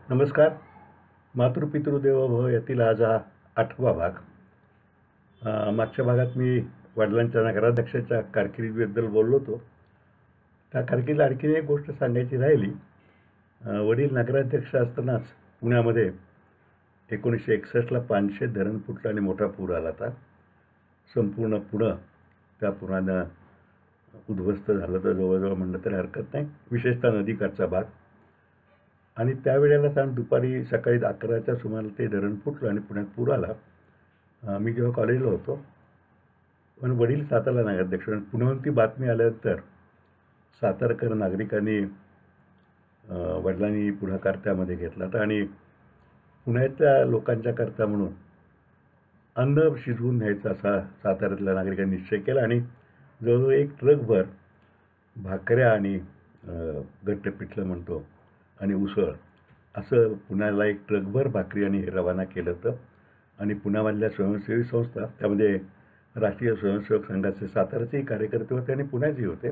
नमस्कार. मातृपितृदेवो भव यातील आज हा 8वा भाग. मागच्या भागात मी वडिलांच्या नगराध्यक्षाच्या कारकिर्दीबद्दल बोललो होतो. त्या कारकिर्दीत आणखीन एक गोष्ट सांगायची राहिली. वडील नगराध्यक्ष असतानाच पुण्यामध्ये 1961ला पानशेत धरण फुटलं आणि मोठा पूर आला होता. संपूर्ण पुणं त्या पुरानं उद्ध्वस्त झालं तर जवळजवळ म्हणलं तरी हरकत नाही, विशेषतः नदीकाठचा भाग. आणि त्यावेळेला दुपारी सकाळी 11च्या सुमाराला ते धरण फुटलं आणि पुण्यात पूर आला. मी जेव्हा कॉलेजला होतो, पण वडील सातारला नगराध्यक्ष. पुण्याहून ती बातमी आल्यानंतर सातारकर नागरिकांनी वडिलांनी पुढाकार त्यामध्ये घेतला होता आणि पुण्यातल्या लोकांच्या करता म्हणून अन्न शिजवून न्यायचा असा साताऱ्यातल्या नागरिकांनी निश्चय केला आणि जवळजवळ एक ट्रकभर भाकऱ्या आणि घट्ट पिठलं म्हणतो आणि उसळ असं पुण्याला एक ट्रकभर भाकरी आणि हे रवाना केलं होतं. आणि पुण्यामधल्या स्वयंसेवी संस्था, त्यामध्ये राष्ट्रीय स्वयंसेवक संघाचे साताऱ्याचेही कार्यकर्ते होते आणि पुण्याचेही होते.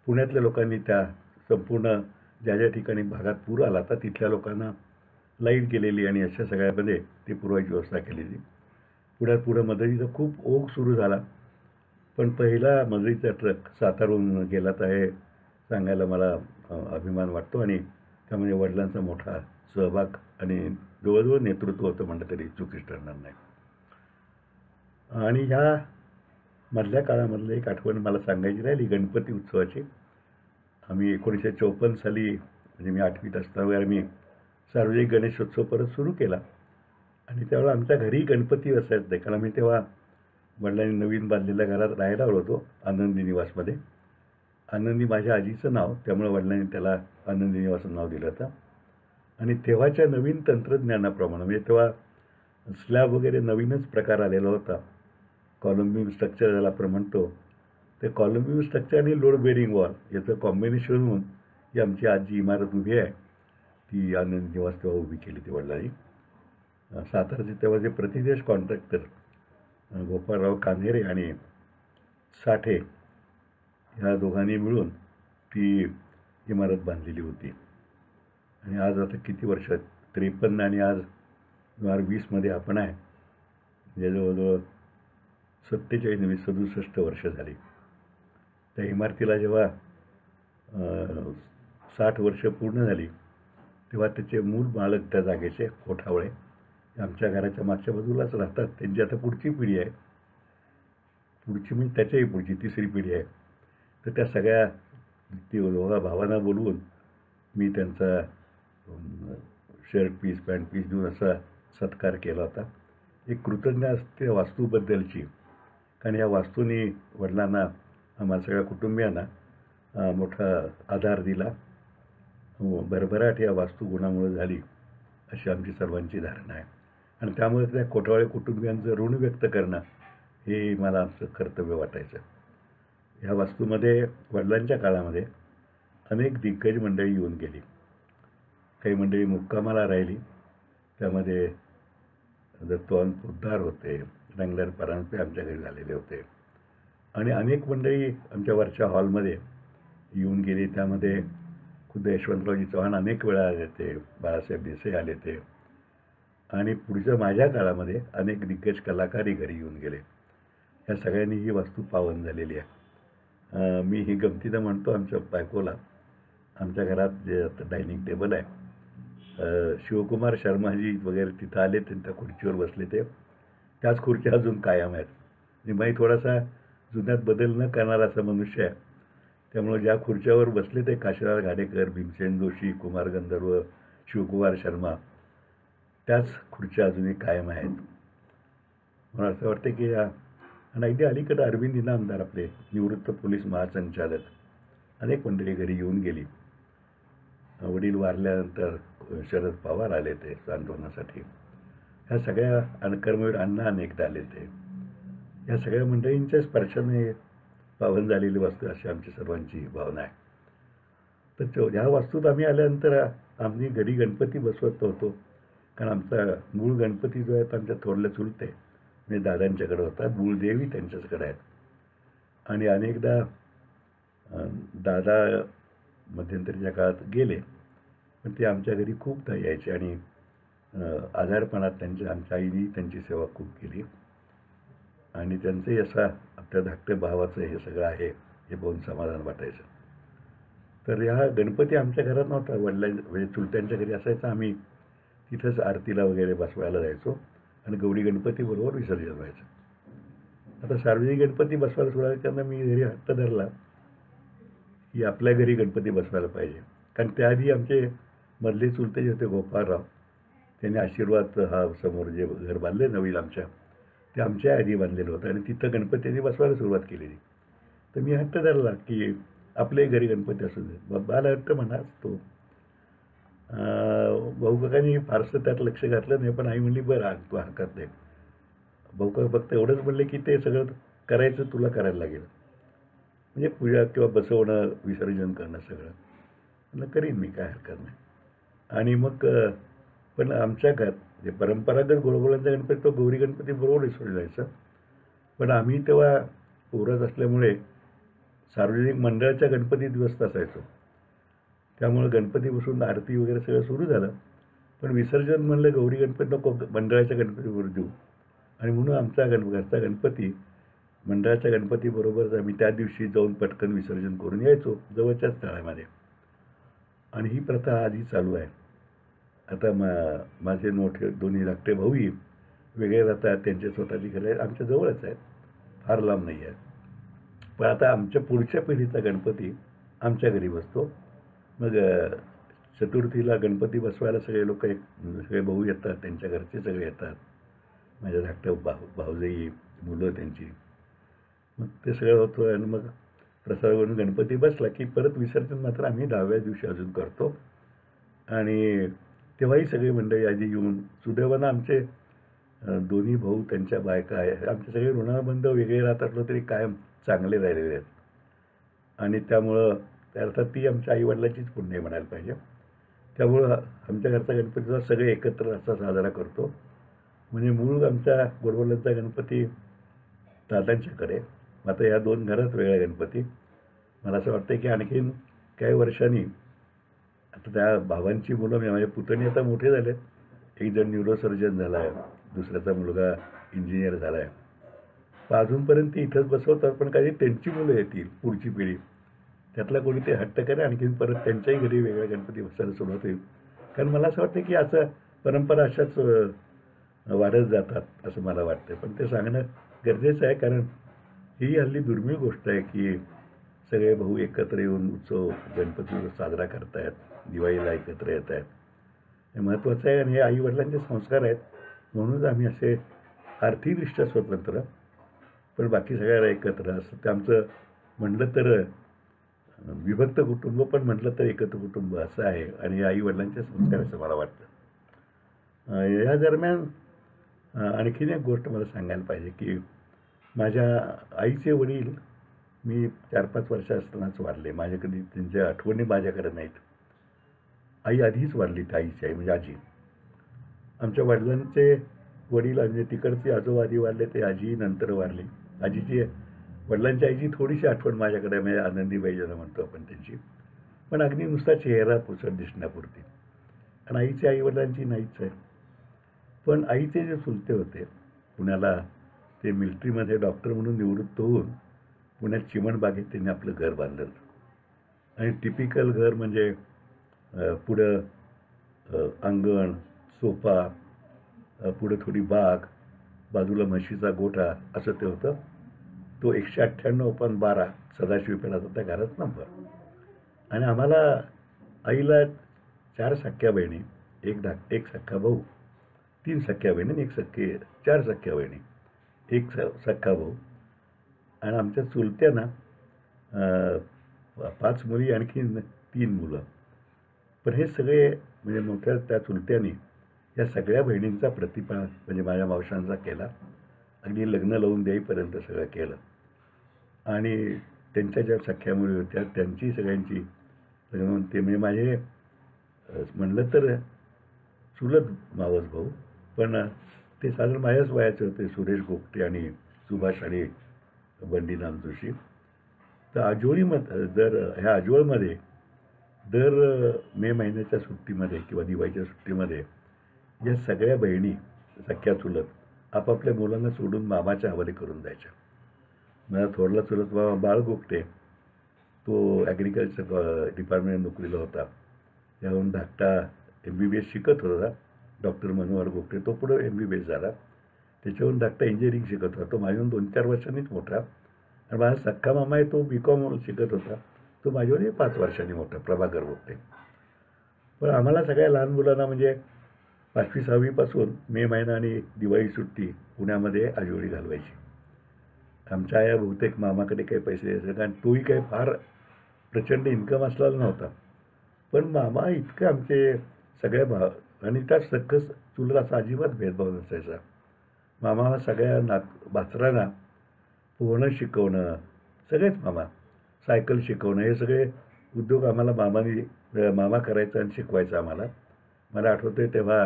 पुण्यातल्या लोकांनी त्या संपूर्ण ज्या ज्या ठिकाणी भागात पूर आला होता तिथल्या लोकांना लाईट गेलेली आणि अशा सगळ्यामध्ये ती पुरवायची व्यवस्था केलेली. पुढं मदतीचा खूप ओघ सुरू झाला. पण पहिला मदतीचा ट्रक सातारहून गेला तर हे सांगायला मला अभिमान वाटतो आणि त्यामध्ये वडिलांचा मोठा सहभाग आणि जवळजवळ नेतृत्व होतं म्हणलं तरी चुकीच ठरणार नाही. आणि ह्या मधल्या काळामधलं एक आठवण मला सांगायची राहिली, गणपती उत्सवाची. आम्ही 1954 साली, म्हणजे मी 8वीत असताना वगैरे मी सार्वजनिक गणेशोत्सव परत सुरू केला. आणि त्यावेळेला आमच्या घरी गणपती असायचं नाही, कारण आम्ही तेव्हा वडिलांनी नवीन बांधलेल्या घरात राहायला आलो होतो, आनंदी निवासमध्ये. आनंदी माझ्या आजीचं नाव, त्यामुळे वडिलांनी त्याला आनंदी निवास नाव दिलं होतं. आणि तेव्हाच्या नवीन तंत्रज्ञानाप्रमाणे, म्हणजे तेव्हा स्लॅब वगैरे नवीनच प्रकार आलेला होता. कॉलम बीम स्ट्रक्चर ज्याला आपण म्हणतो, ते कॉलम बीम स्ट्रक्चर आणि लोड बेरिंग वॉल याचं कॉम्बिनेशन होऊन जी आमची आज जी इमारत उभी आहे ती आनंद निवास तेव्हा उभी केली ती वडिलांनी. साताराचे तेव्हाचे प्रतिदेश कॉन्ट्रॅक्टर गोपाळराव कान्हेरे आणि साठे ह्या दोघांनी मिळून ती इमारत बांधलेली होती. आणि आज आता किती वर्ष, 53 आणि आज 2020मध्ये आपण आहे, म्हणजे जवळजवळ 67 वर्ष झाली. त्या इमारतीला जेव्हा 60 वर्ष पूर्ण झाली तेव्हा त्याचे मूळ मालक त्या जागेचे कोठावळे आमच्या घराच्या मागच्या बाजूलाच राहतात. त्यांची आता पुढची पिढी आहे, पुढची म्हणजे त्याच्याही पुढची तिसरी पिढी आहे. तर त्या सगळ्या दोघा भावांना बोलवून मी त्यांचा शर्ट पीस पॅन्ट पीस देऊन असा सत्कार केला होता. एक कृतज्ञ असते वास्तूबद्दलची, कारण या वास्तूने वडिलांना, आम्हाला सगळ्या कुटुंबियांना मोठा आधार दिला. भरभराट या वास्तुगुणामुळे झाली अशी आमची सर्वांची धारणा आहे. आणि त्यामुळे त्या कोठावळे कुटुंबियांचं ऋण व्यक्त करणं हे मला आमचं कर्तव्य वाटायचं. ह्या वास्तूमध्ये वडिलांच्या काळामध्ये अनेक दिग्गज मंडळी येऊन गेली. काही मंडळी मुक्कामाला राहिली, त्यामध्ये दत्तवान पोद्दार होते, रंगलाल परांजपे आमच्या घरी झालेले होते. आणि अनेक मंडळी आमच्या वरच्या हॉलमध्ये येऊन गेली. त्यामध्ये खुद्द यशवंतरावजी चव्हाण अनेक वेळा आले ते, बाळासाहेब देसाई आले ते. आणि पुढच्या माझ्या काळामध्ये अनेक दिग्गज कलाकारही घरी येऊन गेले. या सगळ्यांनी ही वास्तू पावन झालेली आहे. मी ही गमतीनं म्हणतो आमच्या बायकोला, आमच्या घरात जे आता डायनिंग टेबल आहे, शिवकुमार शर्माजी वगैरे तिथं आले, त्यांच्या खुर्चीवर बसले ते, त्याच खुर्च्या अजून कायम आहेत. मी थोडासा जुन्यात बदल न करणारा असा मनुष्य आहे, त्यामुळं ज्या खुर्च्यावर बसले ते काशीनाथ घाडेकर, भीमसेन जोशी, कुमार गंधर्व, शिवकुमार शर्मा, त्याच खुर्च्या अजूनही कायम आहेत. मला असं वाटतं की आणि अगदी अलीकडं अरविंद इनामदार, आपले निवृत्त पोलीस महासंचालक, अनेक मंडळी घरी येऊन गेली. वडील वारल्यानंतर शरद पवार आले ते सांत्वनासाठी. ह्या सगळ्या कर्मवीर अण्णा अनेकदा आले ते. या सगळ्या मंडळींच्या स्पर्शाने पावन झालेली वास्तू अशी आमची सर्वांची भावना आहे. तर ह्या वास्तूत आम्ही आल्यानंतर आम्ही घरी गणपती बसवत होतो, कारण आमचा मूळ गणपती जो आहे तो आमच्या थोरल्या चुलते म्हणजे दादांच्याकडे होता, मूळ देवी त्यांच्याचकडे आहेत. आणि अनेकदा दादा मध्यंतरीच्या काळात गेले पण ते आमच्या घरी खूपदा यायचे आणि आजारपणात आमच्या आईने त्यांची सेवा खूप केली आणि त्यांचंही असा आपल्या धाकट्या भावाचं हे सगळं आहे हे बघून समाधान वाटायचं. तर ह्या गणपती आमच्या घरात नव्हता, म्हणजे चुलत्यांच्या घरी असायचा. आम्ही तिथंच आरतीला वगैरे बसवायला जायचो आणि गौरी गणपतीबरोबर विसर्जन व्हायचं. आता सार्वजनिक गणपती बसवायला सुरुवात करताना मी घरी हट्ट धरला की आपल्या घरी गणपती बसवायला पाहिजे. कारण त्याआधी आमचे मधले चुलते जे होते गोपाळराव, त्यांनी आशीर्वाद हा समोर जे घर बांधले नवीन आमच्या, ते आमच्या आधी बांधलेलं होतं आणि तिथं गणपतींनी बसवायला सुरुवात केलेली. तर मी हट्ट धरला की आपल्याही घरी गणपती असू दे. बाबाला हट्ट म्हणा तो. भाऊ काकांनी फारसं त्यात लक्ष घातलं नाही, पण आई म्हणली बरं तू हरकत नाही. भाऊ काका फक्त एवढंच म्हणले की ते सगळं करायचं तुला करायला लागेल, म्हणजे पूजा किंवा बसवणं विसर्जन करणं सगळं. म्हणलं करीन मी, काय हरकत नाही. आणि मग पण आमच्या घरात जे परंपरागत गोडबोलांचा गणपती तो गौरी गणपती बरोबर विसरला जायचा. पण आम्ही तेव्हा पोरत असल्यामुळे सार्वजनिक मंडळाच्या गणपतीत व्यस्त असायचो. त्यामुळे गणपती बसून आरती वगैरे सगळं सुरू झालं. पण विसर्जन म्हणलं गौरी गणपती नको, मंडळाच्या गणपतीबरोबर देऊ. आणि म्हणून आमचा घरचा गणपती मंडळाच्या गणपतीबरोबरच आम्ही त्या दिवशी जाऊन पटकन विसर्जन करून यायचो जवळच्याच तळ्यामध्ये. आणि ही प्रथा आधी चालू आहे. आता माझे मोठे दोन्ही धाकटे भाऊही वेगळे राहतात, त्यांचे स्वतःची घरं आहेत, आमच्या जवळच आहेत, फार लांब नाही आहे. पण आता आमच्या पुढच्या पिढीचा गणपती आमच्या घरी बसतो. मग चतुर्थीला गणपती बसवायला सगळे लोक सगळे भाऊ येतात, त्यांच्या घरचे सगळे येतात, माझ्या धाकट्या भाऊजाई मुलं त्यांची. मग ते सगळं होतं आणि मग प्रसादावरून गणपती बसला की परत विसर्जन मात्र आम्ही 10व्या दिवशी अजून करतो. आणि तेव्हाही सगळी मंडळी आधी येऊन, सुदैवानं आमचे दोन्ही भाऊ त्यांच्या बायका आहे, आमचे सगळे ऋणानुबंध वेगळे राहत असलो तरी कायम चांगले राहिलेले आहेत. आणि त्यामुळं त्या अर्थात ती आमच्या आईवडिलांचीच पुण्य म्हणायला पाहिजे. त्यामुळं आमच्या घरचा गणपतीचा सगळे एकत्र असा साजरा करतो. म्हणजे मूळ आमच्या गोडबोलांचा गणपती दादांच्याकडे, आता या 2 घरात वेगळ्या गणपती. मला असं वाटतं की आणखीन काही वर्षांनी आता त्या भावांची मुलं, माझे पुतणी आता मोठे झाले. एक जण न्यूरोसर्जन झाला आहे, दुसऱ्याचा मुलगा इंजिनियर झाला आहे. पण अजूनपर्यंत ती इथंच बसवतात. पण काही त्यांची मुलं येतील पुढची पिढी, त्यातला कोणी ते हट्ट करे आणखीन परत त्यांच्याही घरी वेगळ्या गणपती बसायला सुरुवात होईल. कारण मला असं वाटतं की असं परंपरा अशाच वाढत जातात असं मला वाटतं. पण ते सांगणं गरजेचं आहे, कारण ही हल्ली दुर्मिळ गोष्ट आहे की सगळे भाऊ एकत्र येऊन उत्सव गणपती साजरा करतायत, दिवाळीला एकत्र येत आहेत. हे महत्त्वाचं आहे आणि हे आईवडिलांचे संस्कार आहेत. म्हणूनच आम्ही असे आर्थिकदृष्ट्या स्वतंत्र पण बाकी सगळ्याला एकत्र असं ते आमचं म्हटलं तर विभक्त कुटुंब, पण म्हटलं तर एकत्र कुटुंब असं आहे. आणि आईवडिलांचे संस्कार असं मला वाटतं. या दरम्यान आणखीन एक गोष्ट मला सांगायला पाहिजे की माझ्या आईचे वडील मी 4-5 वर्ष असतानाच वारले. माझ्याकडे त्यांच्या आठवणी माझ्याकडे नाहीत. आई आधीच वारली, त्या आईची आई म्हणजे आजी. आमच्या वडिलांचे वडील म्हणजे तिकडचे आजोबा आधी वारले, ते आजी नंतर वारली. आजीची वडिलांच्या आईची थोडीशी आठवण माझ्याकडे, म्हणजे आनंदीबाई ज्याला म्हणतो आपण त्यांची, पण अगदी नुसता चेहरा पुसट दिसण्यापुरती. आणि आईच्या आईवडिलांची नाहीच आहे. पण आईचे जे चुलते होते पुण्याला, ते मिलिटरीमध्ये डॉक्टर म्हणून निवृत्त होऊन पुण्यात चिमणबागेत त्यांनी आपलं घर बांधलं. आणि टिपिकल घर म्हणजे पुढं अंगण, सोफा, पुढं थोडी बाग, बाजूला म्हशीचा गोठा, असं ते होतं. तो 198/12 सदाशिव पेठाचा त्या घरात नंबर. आणि आम्हाला आईला 4 सख्ख्या बहिणी, एक सख्खा भाऊ, 3 सख्ख्या बहिणी, 4 सख्ख्या बहिणी, 1 सख्खा भाऊ. आणि आमच्या चुलत्यांना 5 मुली आणखीन 3 मुलं. पण हे सगळे म्हणजे मोठ्या त्या चुलत्यांनी या सगळ्या बहिणींचा प्रतिपाळ म्हणजे माझ्या मावशांचा केला. अगदी लग्न लावून द्याईपर्यंत सगळं केलं. आणि त्यांच्या ज्या सख्ख्या मुली होत्या त्यांची सगळ्यांची लग्न, ते म्हणजे माझे म्हणलं तर चुलत मावस भाऊ, पण ते साधारण माझ्याच वयाचे होते, सुरेश गोगटे आणि सुभाष आणि बंडीनाथ जोशी. तर आजोळीमध्ये, जर ह्या आजोळमध्ये दर मे महिन्याच्या सुट्टीमध्ये किंवा दिवाळीच्या सुट्टीमध्ये या सगळ्या बहिणी सख्या चुलत आपापल्या मुलांना सोडून मामाच्या हवाली करून द्यायच्या. माझा थोरला चुलत मामा बाळ गोगटे, तो ॲग्रिकल्चर डिपार्टमेंट नोकरीला होता. त्याहून धाकटा MBBS शिकत होता, डॉक्टर मनोहर गोगटे. तो पुढं MBBS झाला. त्याच्याहून धाकटा इंजिनिअरिंग शिकत होता. तो माझ्याहून 2-4 वर्षांनीच मोठा. आणि माझा सख्खा मामा आहे, तो BCom शिकत होता. तो माझ्यावर 5 वर्षांनी मोठा, प्रभाकर गोगटे. पण आम्हाला सगळ्या लहान मुलांना म्हणजे 5वी-6वी पासून मे महिना आणि दिवाळी सुट्टी पुण्यामध्ये आजोळी घालवायची. आमच्या आया बहुतेक मामाकडे काही पैसे द्यायचे, कारण तोही काही फार प्रचंड इन्कम असलेला नव्हता. पण मामा इतकं आमचे सगळ्या आणि त्या सकस चुलत असा अजिबात भेदभाव नसायचा. मामा हा सगळ्या बाचरांना पोहणं शिकवणं, सगळेच मामा सायकल शिकवणं, हे सगळे उद्योग आम्हाला मामा करायचा आणि शिकवायचा आम्हाला. मला आठवतं आहे तेव्हा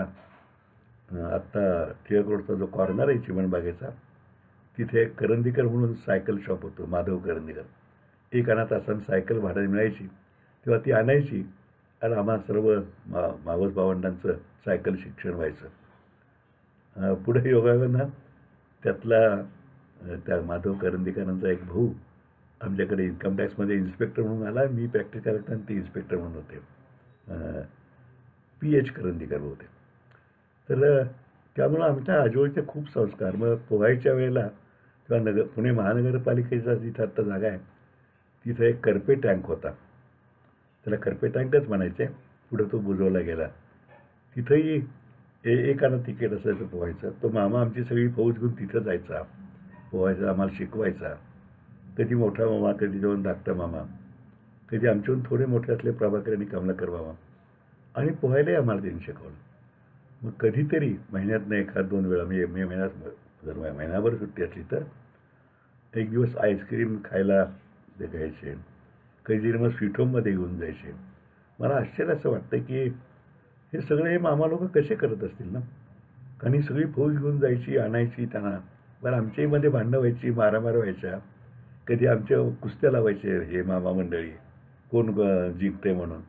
आत्ता टिळक रोडचा जो कॉर्नर आहे चिमणबागेचा, तिथे करंदीकर म्हणून सायकल शॉप होतं, माधव करंदीकर. 1 आणा तासानं सायकल भाड्याने मिळायची, तेव्हा ती आणायची आणि आम्हा सर्व मावस भावंडांचं सायकल शिक्षण व्हायचं. पुढे योगायोगानं त्यातला त्या माधव करंदीकरांचा एक भाऊ आमच्याकडे इन्कम टॅक्समध्ये इन्स्पेक्टर म्हणून आला. मी प्रॅक्टिस करताना ते इन्स्पेक्टर म्हणून होते, PH करंदीकर होते. तर त्यामुळं आमच्या आजोळचे खूप संस्कार. मग पोहायच्या वेळेला किंवा पुणे महानगरपालिकेचा जिथं आत्ता जागा आहे, तिथं एक करपे टँक होता. त्याला करपे टँकच म्हणायचे. पुढं तो बुजवला गेला. तिथंही 1 आणा तिकीट असायचं पोहायचं. तो मामा आमची सगळी फौज घेऊन तिथं जायचा, पोहायचा, आम्हाला शिकवायचा. कधी मोठा मामा, कधी जाऊन धाकटा मामा, कधी आमच्याहून थोडे मोठे असले प्रभाकर आणि कमलाकर मामा. आणि पोहायलाही आम्हाला त्यांनी शिकवलं. मग कधीतरी महिन्यातनं 1-2 वेळा, म्हणजे मे महिन्यात जर महिनाभर सुट्टी असली तर एक दिवस आईस्क्रीम खायला घ्यायचे, कधीतरी मग स्वीट होममध्ये घेऊन जायचे. मला आश्चर्य असं वाटतं की हे सगळे हे मामा लोक कसे करत असतील ना. कारण ही सगळी फौज घेऊन जायची, आणायची त्यांना. बरं आमच्याहीमध्ये भांडणं व्हायची, मारामार व्हायच्या. कधी आमच्या कुस्त्या लावायचे हे मामा मंडळी, कोण जिंकते म्हणून.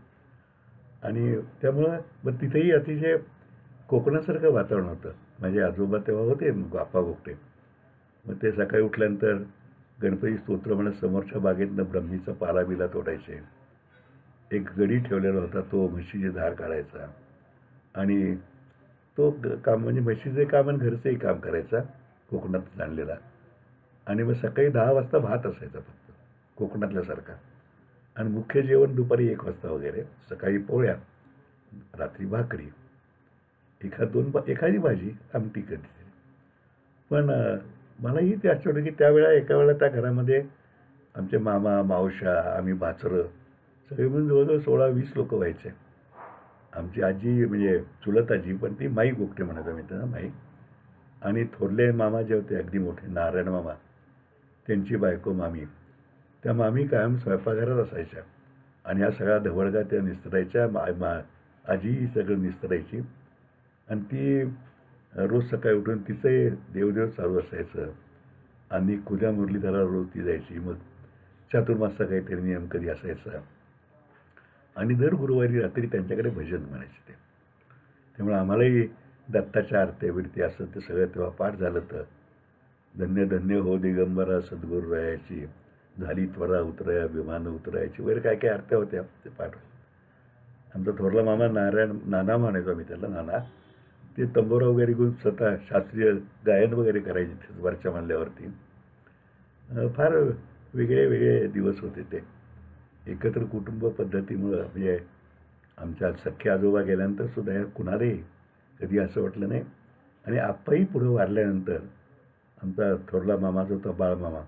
आणि त्यामुळं मग तिथेही अतिशय कोकणासारखं वातावरण होतं. माझे आजोबा तेव्हा होते बाप्पा गोगटे. मग ते सकाळी उठल्यानंतर गणपती स्तोत्र म्हणत समोरच्या बागेतनं ब्रह्मीचा पालाबिला तोडायचे. एक गडी ठेवलेला होता, तो म्हशीची धार काढायचा आणि तो काम म्हणजे म्हशीचे काम आणि घरचंही काम करायचा, कोकणात जाणलेला. आणि मग सकाळी 10 वाजता भात असायचा फक्त, कोकणातल्यासारखा. आणि मुख्य जेवण दुपारी 1 वाजता वगैरे. सकाळी पोळ्या, रात्री भाकरी, एखादी भाजी, आमटी कधीतरी. पण मलाही ते आठवतं की एका वेळेला त्या घरामध्ये आमचे मामा, मावशा, आम्ही बाचरं सगळे मिळून जवळजवळ 16-20 लोक व्हायचे. आमची आजी म्हणजे चुलत आजी, पण ती माई गोगटे म्हणायचं मी त्यांना, माई. आणि थोरले मामा जे होते अगदी मोठे, नारायण मामा, त्यांची बायको मामी. त्या मामी कायम स्वयंपाकघरात असायच्या आणि ह्या सगळ्या ढवळगा त्या निस्तरायच्या. आजी सगळं निस्तरायची आणि ती रोज सकाळी उठून तिचंही देवदेव चालू असायचं. आणि खुल्या मुरलीधराला रोज ती जायची. मग चातुर्मासचा काहीतरी नियम कधी असायचा. आणि दर गुरुवारी रात्री त्यांच्याकडे भजन म्हणायचे ते. त्यामुळे आम्हालाही दत्ताच्या आरत्या बिरती असं ते सगळं तेव्हा पाठ झालं तर धन्य धन्य हो दिगंबरा सद्गुरू रायाची, झाली त्वरा उतराया विमान उतरायची वगैरे काय काय आरत्या होत्या ते पाठ. आमचा थोरला मामा नाना म्हणायचो आम्ही त्याला, नाना. ते तंबोरा वगैरे घेऊन स्वतः शास्त्रीय गायन वगैरे करायचे वरच्या मानल्यावरती. फार वेगळे वेगळे दिवस होते ते. एकत्र कुटुंब पद्धतीमुळं म्हणजे आमच्या सख्खे आजोबा गेल्यानंतर सुद्धा ह्या कुणालाही कधी असं वाटलं नाही. आणि आप्पाही पुढं वारल्यानंतर आमचा थोरला मामा जो होता बाळमामा,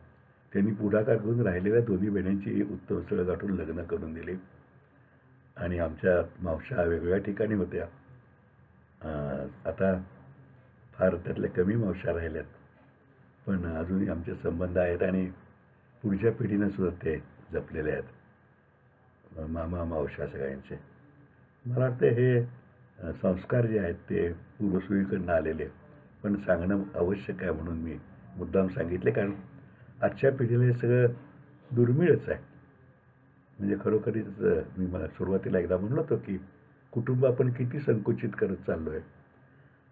त्यांनी पुढाकार घेऊन राहिलेल्या दोन्ही बहिणींची उत्तम स्थळं गाठून लग्न करून दिली. आणि आमच्या मावशा वेगवेगळ्या ठिकाणी होत्या. आता फार त्यातल्या कमी मावशा राहिल्यात, पण अजूनही आमचे संबंध आहेत आणि पुढच्या पिढीनं सुद्धा ते जपलेले आहेत, मामा मावशा सगळ्यांचे. मला वाटतं हे संस्कार जे आहेत ते पूर्वसुळीकडनं आलेले, पण सांगणं आवश्यक आहे म्हणून मी मुद्दाम सांगितले. कारण आजच्या पिढीला हे सगळं दुर्मिळच आहे. म्हणजे खरोखरीच मी मला सुरुवातीला एकदा म्हणलो होतो की कुटुंब आपण किती संकुचित करत चाललो आहे.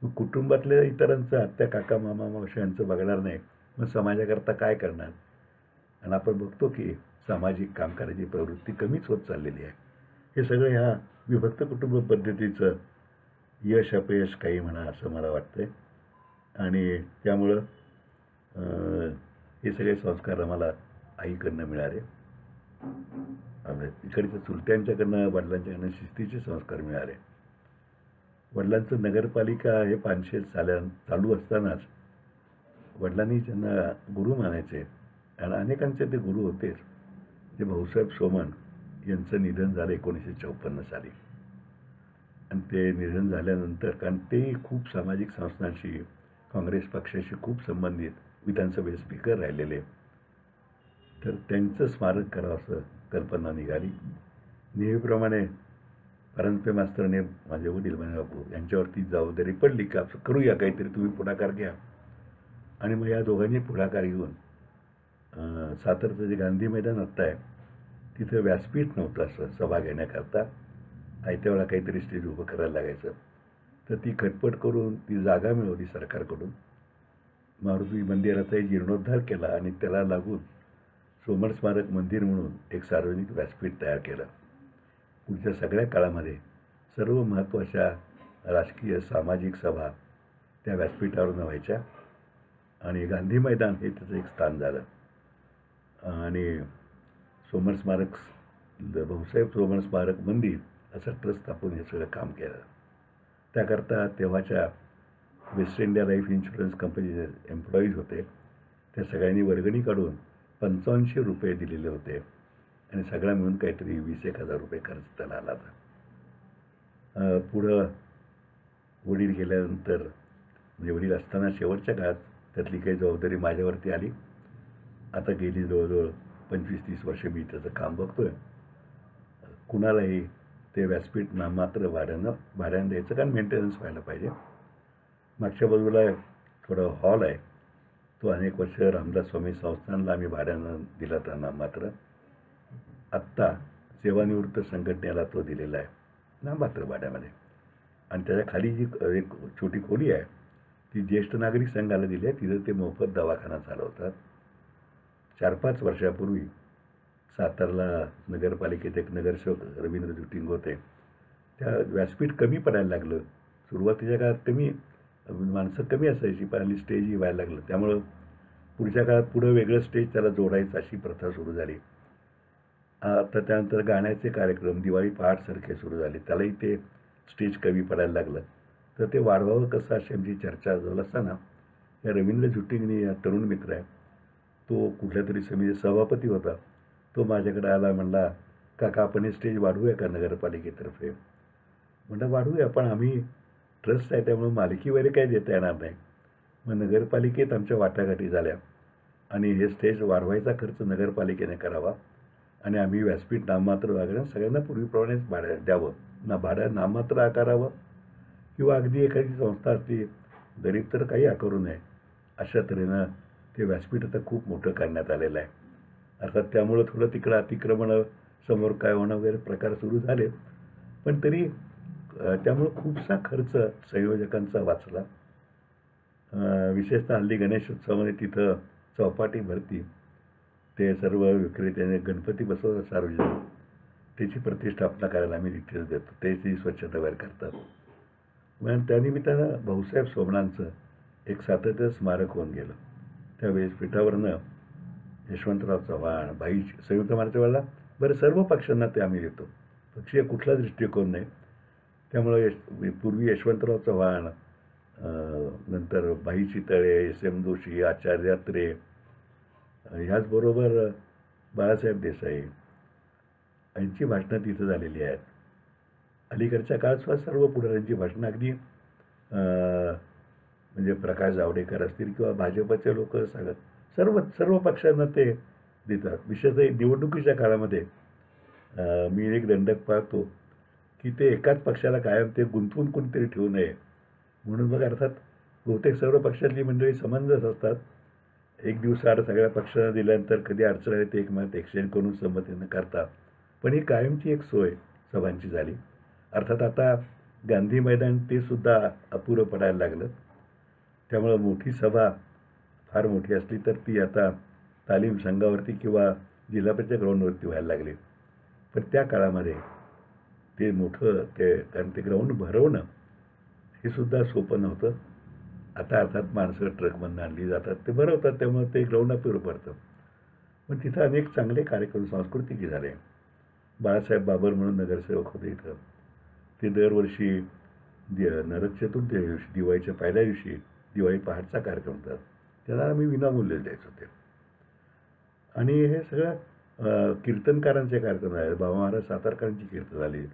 मग कुटुंबातल्या इतरांचं आत्या, काका, मामा, मावशी यांचं बघणार नाही, मग समाजाकरता काय करणार? आणि आपण बघतो की सामाजिक काम करायची प्रवृत्ती कमीच होत चाललेली आहे. हे सगळं ह्या विभक्त कुटुंब पद्धतीचं यश अपयश काही म्हणा असं मला वाटतंय. आणि त्यामुळं हे सगळे संस्कार आम्हाला आईकडनं मिळाले. इकडच्या चुलत्यांच्याकडनं वडिलांच्याकडनं शिस्तीचे संस्कार मिळाले. वडिलांचं नगरपालिका हे पानशेत चालू असतानाच वडिलांनी त्यांना गुरु मानायचे आणि अनेकांचे ते गुरु होतेच. जे भाऊसाहेब सोमण यांचं निधन झालं 1954 साली. आणि ते निधन झाल्यानंतर कारण तेही खूप सामाजिक संस्थांशी, काँग्रेस पक्षाशी खूप संबंधित विधानसभेचे स्पीकर राहिलेले. तर त्यांचं स्मारक करावं असं कल्पना निघाली. नेहमीप्रमाणे परांजपे मास्तरने माझे वडील बापू यांच्यावरती जबाबदारी पडली की आपण करूया काहीतरी, तुम्ही पुढाकार घ्या. आणि मग या दोघांनी पुढाकार घेऊन सातारचं जे गांधी मैदान आत्ता आहे तिथं व्यासपीठ नव्हतं असं सभा घेण्याकरता. आयत्या वेळा काहीतरी स्टेज उभं करायला लागायचं. तर ती खटपट करून ती जागा मिळवली सरकारकडून. मारुती मंदिराचाही जीर्णोद्धार केला आणि त्याला लागून सोमण स्मारक मंदिर म्हणून एक सार्वजनिक व्यासपीठ तयार केलं. पुढच्या सगळ्या काळामध्ये सर्व महत्त्वाच्या राजकीय सामाजिक सभा त्या व्यासपीठावरून व्हायच्या आणि गांधी मैदान हे त्याचं एक स्थान झालं. आणि सोमण स्मारक भाऊसाहेब सोमण स्मारक मंदिर असं ट्रस्ट स्थापून हे सगळं काम केलं. त्याकरता तेव्हाच्या वेस्ट इंडिया लाईफ इन्शुरन्स कंपनीचे एम्प्लॉईज होते, त्या सगळ्यांनी वर्गणी काढून 85 रुपये दिलेले होते आणि सगळा मिळून काहीतरी 20,000 रुपये खर्च त्याला आला होता. पुढं वडील गेल्यानंतर म्हणजे वडील असताना शेवटच्या काळात त्यातली काही जबाबदारी माझ्यावरती आली. आता गेली जवळजवळ 25-30 वर्षे मी त्याचं काम बघतोय. कुणालाही ते व्यासपीठ नाममात्र भाड्यानं द्यायचं, कारण मेंटेनन्स व्हायला पाहिजे. मागच्या बाजूला थोडा हॉल आहे, तो अनेक वर्ष रामदास स्वामी संस्थानला आम्ही भाड्यानं दिला होता नाममात्र. आत्ता सेवानिवृत्त संघटनेला तो दिलेला आहे नाममात्र भाड्यामध्ये. आणि त्याच्या खाली जी एक छोटी खोली आहे ती ज्येष्ठ नागरिक संघाला दिली आहे. तिथं ते मोफत दवाखाना चालवतात. 4-5 वर्षापूर्वी सातारला नगरपालिकेत एक नगरसेवक रवींद्र जुटिंग होते. त्या व्यासपीठ कमी पडायला लागलं. सुरुवातीच्या काळात माणसं कमी असायची, पण हल्ली स्टेजही व्हायला लागलं. त्यामुळं पुढच्या काळात पुढं वेगळं स्टेज त्याला जोडायचं अशी प्रथा सुरू झाली. आता त्यानंतर गाण्याचे कार्यक्रम दिवाळी पहाटसारखे सुरू झाले, त्यालाही ते स्टेज कमी पडायला लागलं. तर ते वाढवावं कसं अशी आमची चर्चा झाली असताना या रवींद्र जुटिंगनी, या तरुण मित्र आहे, तो कुठल्या तरी समिती सभापती होता, तो माझ्याकडे आला. म्हणला, काका आपण हे स्टेज वाढवूया का नगरपालिकेतर्फे? म्हणलं वाढवूया, पण आम्ही ट्रस्ट आहे त्यामुळे मालकी वगैरे काही देता येणार नाही. मग नगरपालिकेत आमच्या वाटाघाटी झाल्या आणि हे स्टेज वाढवायचा खर्च नगरपालिकेने करावा आणि आम्ही व्यासपीठ नाममात्र वगैरे सगळ्यांना पूर्वीप्रमाणेच भाड्या द्यावं, भाडं नाममात्र आकारावं किंवा अगदी एखादी संस्था असते गरीब तर काही आकारू नये, अशा तऱ्हेनं ते व्यासपीठ आता खूप मोठं करण्यात आलेलं आहे. अर्थात त्यामुळं थोडं तिकडं अतिक्रमणं, समोर काय होणं वगैरे प्रकार सुरू झाले, पण तरी त्यामुळं खूपसा खर्च संयोजकांचा वाचला. विशेषतः हल्ली गणेशोत्सवामध्ये तिथं चौपाटी भरती, ते सर्व विक्रेत्याने गणपती बसवतात सार्वजनिक, त्याची प्रतिष्ठापना करायला आम्ही तिथेच देतो, त्याची स्वच्छता वगैरे करतात. मग त्यानिमित्तानं भाऊसाहेब सोमणांचं एक सातत्य स्मारक होऊन गेलं. त्या व्यासपीठावरनं यशवंतराव चव्हाण, भाई संयुक्त महाराष्ट्र वेळेला बरं सर्व पक्षांना ते आम्ही देतो, पक्षीय कुठला दृष्टिकोन नाही. त्यामुळं पूर्वी यशवंतराव चव्हाण, नंतर भाई चितळे, S.M. जोशी, आचार्य अत्रे, ह्याचबरोबर बाळासाहेब देसाई यांची भाषणं तिथं झालेली आहेत. अलीकडच्या काळात सुद्धा सर्व पुढाऱ्यांची भाषणं अगदी म्हणजे प्रकाश जावडेकर असतील किंवा भाजपचे लोक सांगत सर्व पक्षांना ते देतात. विशेषतः निवडणुकीच्या काळामध्ये मी एक दंडक पाहतो की ते एकाच पक्षाला कायम ते गुंतवून कोणीतरी ठेवू नये म्हणून. मग अर्थात बहुतेक सर्व पक्षातली मंडळी समंजस असतात. एक दिवसाआड सगळ्या पक्षांना दिल्यानंतर कधी अडचण आली ते एकमेकात एक्सचेंज करून संमतीनं करतात. पण ही कायमची एक सोय सभांची झाली. अर्थात आता गांधी मैदान ते सुद्धा अपुरं पडायला लागलं. त्यामुळं मोठी सभा फार मोठी असली तर ती आता तालीम संघावरती किंवा जिल्हा परिषद ग्राउंडवरती व्हायला लागली. पण त्या काळामध्ये ते मोठं कारण ते ग्राउंड भरवणं हे सुद्धा सोपं नव्हतं. आता अर्थात माणसं ट्रकमधून आणली जातात, ते भरवतात, त्यामुळे ते ग्राउंड अपुरं पडतं. पण तिथं अनेक चांगले कार्यक्रम सांस्कृतिक झाले. बाळासाहेब बाबर म्हणून नगरसेवक होते इथं. ते दरवर्षी नरक चतुर्थी दिवशी, दिवाळीच्या पहिल्या दिवशी दिवाळी पहाटचा कार्यक्रम होता. त्याला आम्ही विनामूल्य द्यायचो होते. आणि हे सगळं कीर्तनकारांचे कार्यक्रम आहेत. बाबा महाराज सातारकरांची कीर्तन झाली.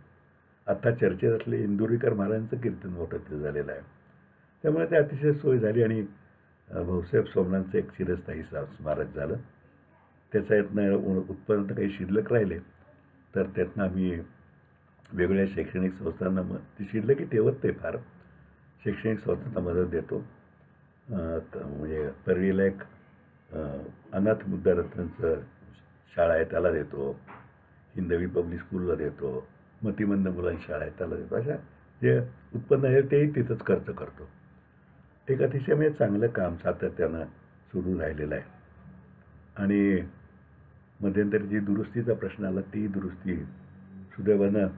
आत्ता चर्चेत असले इंदुरीकर महाराजांचं कीर्तन मोठं ते झालेलं आहे. त्यामुळे ते अतिशय सोय झाली. आणि भाऊसाहेब सोमनांचं एक चिरस्थायी स्मारक झालं. त्याचा यातनं उत्पन्न काही शिल्लक राहिले तर त्यातनं आम्ही वेगवेगळ्या शैक्षणिक संस्थांना ती शिल्लकी ठेवत नाही फार, शैक्षणिक संस्थांना मदत देतो. म्हणजे परळीला एक अनाथ मुद्दारत्नांचं शाळा आहे त्याला देतो, हिंदवी पब्लिक स्कूलला देतो, मतिमंद मुलांची शाळा आहे त्याला देतो. अशा जे उत्पन्न आहे तेही तिथंच खर्च करतो. एक अतिशय म्हणजे चांगलं काम सातत्यानं सुरू राहिलेलं आहे. आणि मध्यंतरी जी दुरुस्तीचा प्रश्न आला ती दुरुस्ती सुदैवानं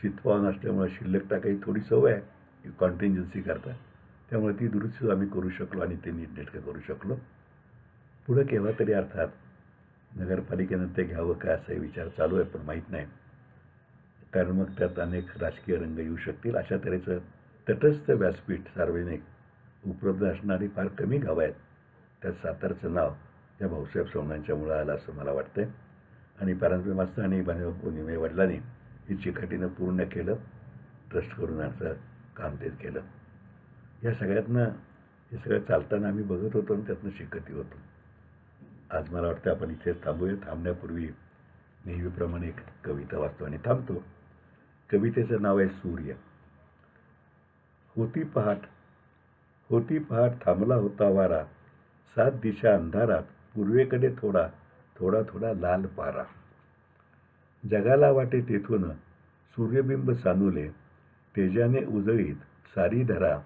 चितपावन असल्यामुळे शिल्लक टाकायची थोडी सवय आहे कॉन्टिंजन्सी करता, त्यामुळे ती दुरुस्ती आम्ही करू शकलो आणि ते नीटनेटकं करू शकलो. पुढं केव्हा तरी अर्थात नगरपालिकेनं ते घ्यावं काय असाही विचार चालू आहे, पण माहीत नाही. कारण मग त्यात अनेक राजकीय रंग येऊ शकतील. अशा तऱ्हेचं तटस्थ व्यासपीठ सार्वजनिक उपलब्ध असणारी फार कमी गावं आहेत. त्यात सातारचं नाव या भाऊसाहेब सोमनांच्यामुळं आलं असं मला वाटतंय. आणि परांजपे मास्तर आणि बाने वडिलांनी ही चिकाटीनं पूर्ण केलं. ट्रस्ट करून आमचं काम ते केलं. या सगळ्यातनं हे सगळं चालताना आम्ही बघत होतो आणि त्यातनं शिकतही होतो. आज मला वाटतं आपण इथेच थांबूया. थांबण्यापूर्वी नेहमीप्रमाणे एक कविता वाचतो आणि थांबतो. कवितेचं नाव आहे सूर्य. होती पहाट थांबला होता वारा, 7 दिशा अंधारात, पूर्वेकडे थोडा थोडा थोडा लाल पारा. जगाला वाटे तेथून सूर्यबिंब सानुले, तेजाने उजळीत सारी धरा.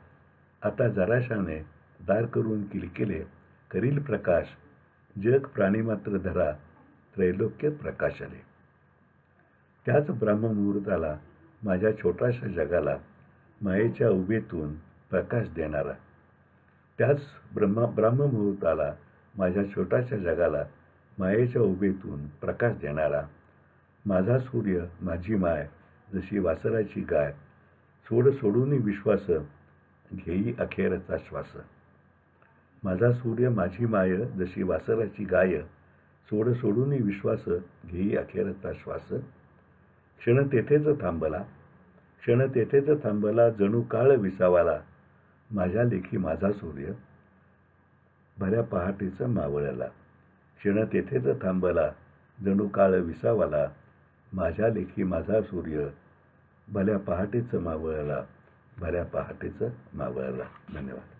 आता जराशाने दार करून किलकिले, करील प्रकाश जग प्राणीमात्र धरा, त्रैलोक्य प्रकाशाले. त्याच ब्रह्ममुहूर्ताला माझ्या छोट्याशा जगाला मायेच्या उभेतून प्रकाश देणारा. त्याच ब्रह्ममुहूर्ताला माझ्या छोट्याशा जगाला मायेच्या उभेतून प्रकाश देणारा. माझा सूर्य माझी माय जशी वासराची गाय, सोडून विश्वास घेई अखेरचा श्वास. माझा सूर्य माझी माय जशी वासराची गाय, सोडून विश्वास घेई अखेरचा श्वास. क्षण तेथेच थांबला जणू काळ विसावाला. माझ्या लेखी माझा सूर्य भल्या पहाटेचं मावळला. क्षण तेथेच थांबला जणू काळ विसावाला. माझ्या लेखी माझा सूर्य भल्या पहाटेचं मावळला. धन्यवाद.